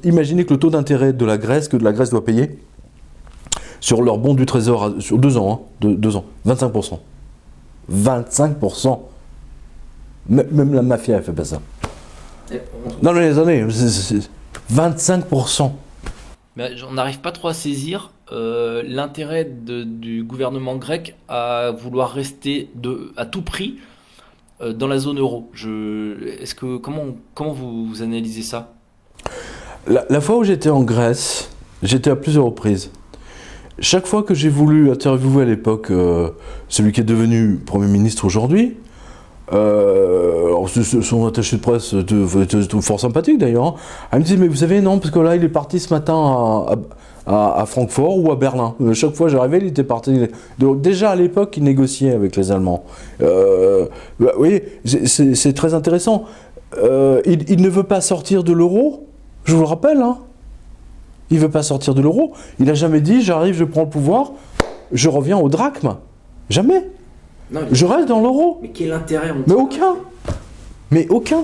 imaginez que le taux d'intérêt que la Grèce doit payer sur leur bon du trésor sur 2 ans, 2 ans, 25%. 25%. Même la mafia, elle fait pas ça. Non, mais les années, 25%. Mais on n'arrive pas trop à saisir l'intérêt du gouvernement grec à vouloir rester à tout prix dans la zone euro. Comment vous analysez ça? La fois où j'étais en Grèce, j'étais à plusieurs reprises. Chaque fois que j'ai voulu interviewer à l'époque celui qui est devenu Premier ministre aujourd'hui, son attaché de presse était fort sympathique d'ailleurs, hein. Elle me dit mais vous savez non, parce que là il est parti ce matin à Francfort ou à Berlin. Chaque fois j'arrivais, il était parti. Donc déjà à l'époque il négociait avec les Allemands. Vous voyez, c'est très intéressant. Il ne veut pas sortir de l'euro, je vous le rappelle, hein. Il ne veut pas sortir de l'euro. Il n'a jamais dit j'arrive, je prends le pouvoir, je reviens au drachme. Jamais. Non, Je reste dans l'euro. mais quel intérêt Mais aucun. Mais aucun.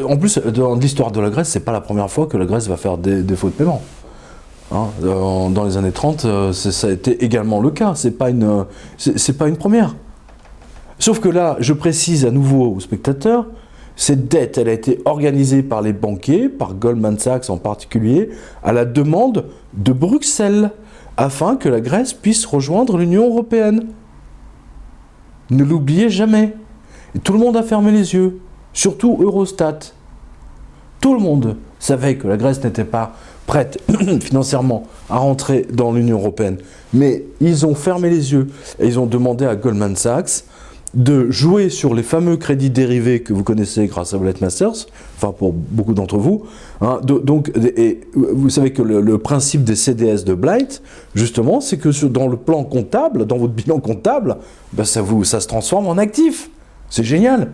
En plus, dans l'histoire de la Grèce, c'est pas la première fois que la Grèce va faire des défauts de paiement. Hein, dans les années 30, ça a été également le cas. C'est pas une première. Sauf que là, je précise à nouveau aux spectateurs, cette dette, elle a été organisée par les banquiers, par Goldman Sachs en particulier, à la demande de Bruxelles, afin que la Grèce puisse rejoindre l'Union européenne. Ne l'oubliez jamais. Et tout le monde a fermé les yeux, surtout Eurostat. Tout le monde savait que la Grèce n'était pas prête financièrement à rentrer dans l'Union européenne. Mais ils ont fermé les yeux et ils ont demandé à Goldman Sachs de jouer sur les fameux crédits dérivés que vous connaissez grâce à Wallet Masters, enfin pour beaucoup d'entre vous. Hein, et vous savez que le principe des CDS de Blight, justement, c'est que dans le plan comptable, dans votre bilan comptable, ben ça se transforme en actif. C'est génial.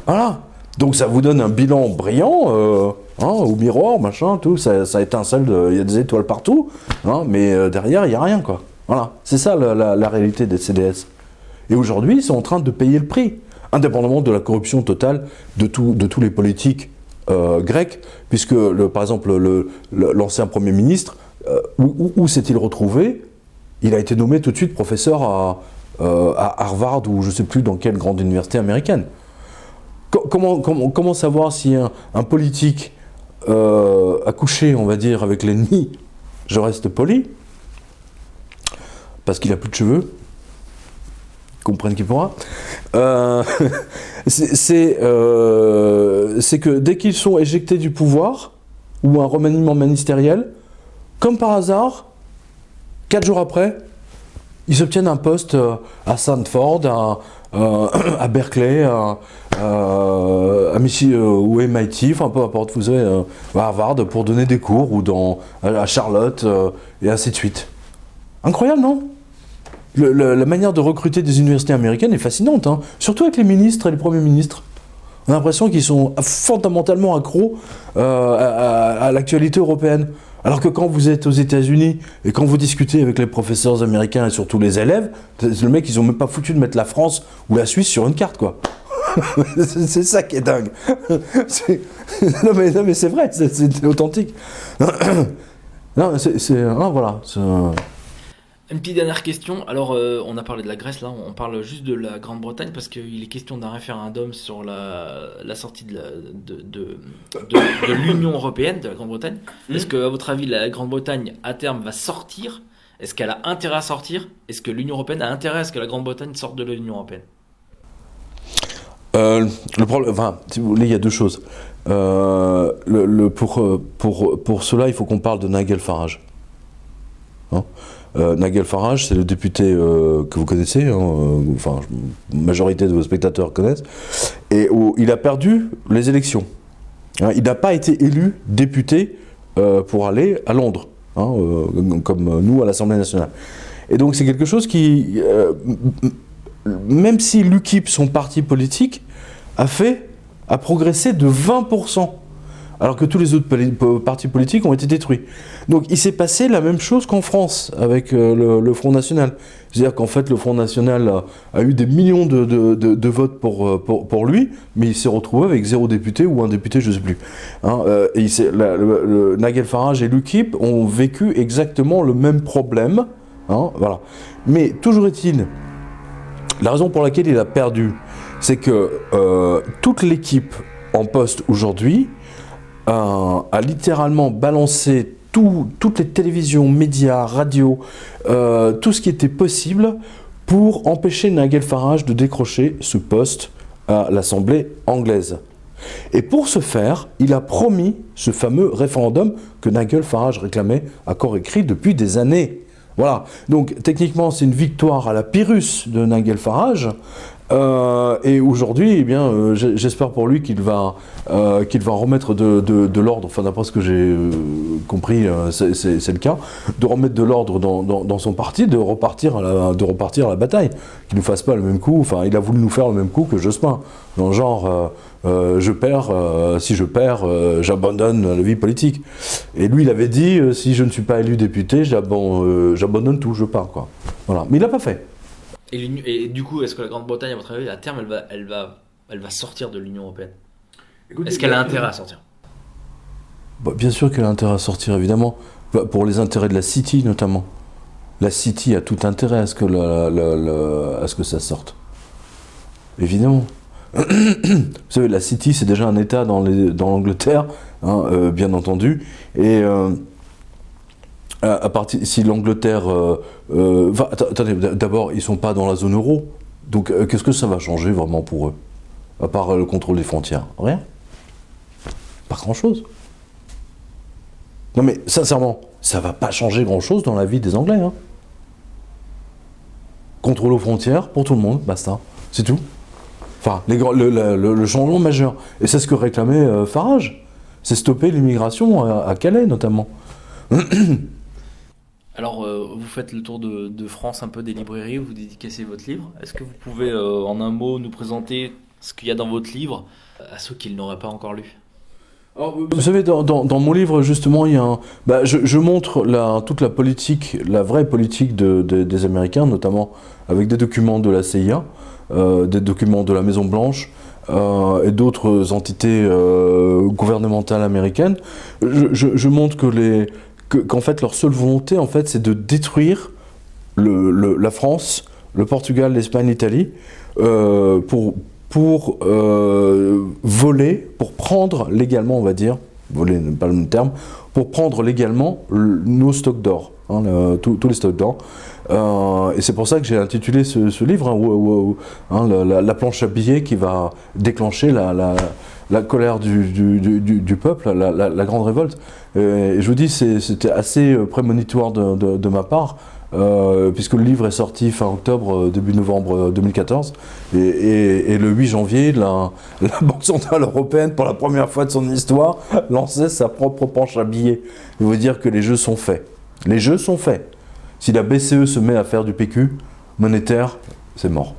Voilà. Donc ça vous donne un bilan brillant, au miroir, machin, tout, ça étincelle, il y a des étoiles partout, hein, mais derrière, il n'y a rien, quoi. Voilà. C'est ça la réalité des CDS. Et aujourd'hui, ils sont en train de payer le prix, indépendamment de la corruption totale de tous les politiques grecs, puisque, par exemple, l'ancien Premier ministre, où s'est-il retrouvé? Il a été nommé tout de suite professeur à Harvard, ou je ne sais plus dans quelle grande université américaine. Comment savoir si un politique a couché, on va dire, avec l'ennemi, je reste poli, parce qu'il n'a plus de cheveux, comprenne qui pourra, c'est que dès qu'ils sont éjectés du pouvoir, ou un remaniement ministériel, comme par hasard, 4 jours après, ils obtiennent un poste à Stanford, à Berkeley, à ou MIT, enfin peu importe, vous savez, à Harvard, pour donner des cours, ou à Charlotte, et ainsi de suite. Incroyable, non? La manière de recruter des universités américaines est fascinante, hein, surtout avec les ministres et les premiers ministres. On a l'impression qu'ils sont fondamentalement accros à l'actualité européenne. Alors que quand vous êtes aux États-Unis et quand vous discutez avec les professeurs américains et surtout les élèves, le mec, ils ont même pas foutu de mettre la France ou la Suisse sur une carte, quoi. C'est ça qui est dingue. Non mais c'est vrai, c'est authentique. Non, voilà. Une petite dernière question. Alors, on a parlé de la Grèce, là, on parle juste de la Grande-Bretagne parce qu'il est question d'un référendum sur la sortie de l'Union européenne, de la Grande-Bretagne. Est-ce que, à votre avis, la Grande-Bretagne, à terme, va sortir? Est-ce qu'elle a intérêt à sortir? Est-ce que l'Union européenne a intérêt à ce que la Grande-Bretagne sorte de l'Union européenne? Le problème, enfin, si vous voulez, il y a deux choses. Pour cela, il faut qu'on parle de Nigel Farage. Hein, Nigel Farage, c'est le député que vous connaissez, enfin, la majorité de vos spectateurs connaissent, et où il a perdu les élections. Hein, il n'a pas été élu député pour aller à Londres, hein, comme nous à l'Assemblée nationale. Et donc c'est quelque chose qui, même si l'UKIP, son parti politique, a progressé de 20%. Alors que tous les autres partis politiques ont été détruits. Donc il s'est passé la même chose qu'en France avec le Front National. C'est-à-dire qu'en fait le Front National a eu des millions de votes pour lui, mais il s'est retrouvé avec 0 député ou un député, je ne sais plus. Hein, et Nigel Farage et l'UKIP ont vécu exactement le même problème. Hein, voilà. Mais toujours est-il, la raison pour laquelle il a perdu, c'est que toute l'équipe en poste aujourd'hui a littéralement balancé toutes les télévisions, médias, radios, tout ce qui était possible pour empêcher Nigel Farage de décrocher ce poste à l'Assemblée anglaise. Et pour ce faire, il a promis ce fameux référendum que Nigel Farage réclamait à corps écrit depuis des années. Voilà, donc techniquement c'est une victoire à la Pyrrhus de Nigel Farage, et aujourd'hui, eh bien, j'espère pour lui qu'il va remettre de l'ordre, enfin d'après ce que j'ai compris, c'est le cas, de remettre de l'ordre dans son parti, de repartir à la bataille, qu'il ne fasse pas le même coup, enfin il a voulu nous faire le même coup que Jospin, dans le genre si je perds, j'abandonne la vie politique. Et lui il avait dit, si je ne suis pas élu député, j'abandonne tout, je pars, quoi. Voilà, mais il l'a pas fait. Et du coup, est-ce que la Grande-Bretagne, à votre avis, à terme, elle va sortir de l'Union européenne ? Est-ce qu'elle a intérêt à sortir ? Bien sûr qu'elle a intérêt à sortir, évidemment, pour les intérêts de la City notamment. La City a tout intérêt à ce que ça sorte. Évidemment. Vous savez, la City, c'est déjà un État dans l'Angleterre, hein, bien entendu, et si l'Angleterre... attendez, d'abord, ils ne sont pas dans la zone euro, donc qu'est-ce que ça va changer vraiment pour eux ? À part le contrôle des frontières. Rien. Pas grand-chose. Non mais, sincèrement, ça va pas changer grand-chose dans la vie des Anglais. Hein. Contrôle aux frontières pour tout le monde, basta. C'est tout. Enfin, le changement majeur. Et c'est ce que réclamait Farage. C'est stopper l'immigration à Calais, notamment. Alors, vous faites le tour de France, un peu des librairies, où vous dédicacez votre livre. Est-ce que vous pouvez, en un mot, nous présenter ce qu'il y a dans votre livre à ceux qui ne l'auraient pas encore lu ? Alors, vous savez, dans mon livre, justement, il y a je montre toute la politique, la vraie politique des Américains, notamment avec des documents de la CIA, des documents de la Maison-Blanche, et d'autres entités gouvernementales américaines. Je montre qu'en fait, leur seule volonté, en fait, c'est de détruire la France, le Portugal, l'Espagne, l'Italie, pour voler, pour prendre légalement, on va dire, voler n'est pas le même terme, pour prendre légalement nos stocks d'or, hein, tous les stocks d'or. Et c'est pour ça que j'ai intitulé ce livre, la planche à billets qui va déclencher la colère du peuple, la grande révolte. Et je vous dis, c'était assez prémonitoire de ma part, puisque le livre est sorti fin octobre, début novembre 2014, et le 8 janvier, la Banque Centrale Européenne, pour la première fois de son histoire, lançait sa propre planche à billets. Il veut dire que les jeux sont faits. Les jeux sont faits. Si la BCE se met à faire du PQ monétaire, c'est mort.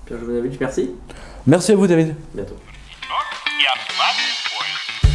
Pierre Jovanovic, merci. Merci à vous, David. Bientôt. И отправить в поезд.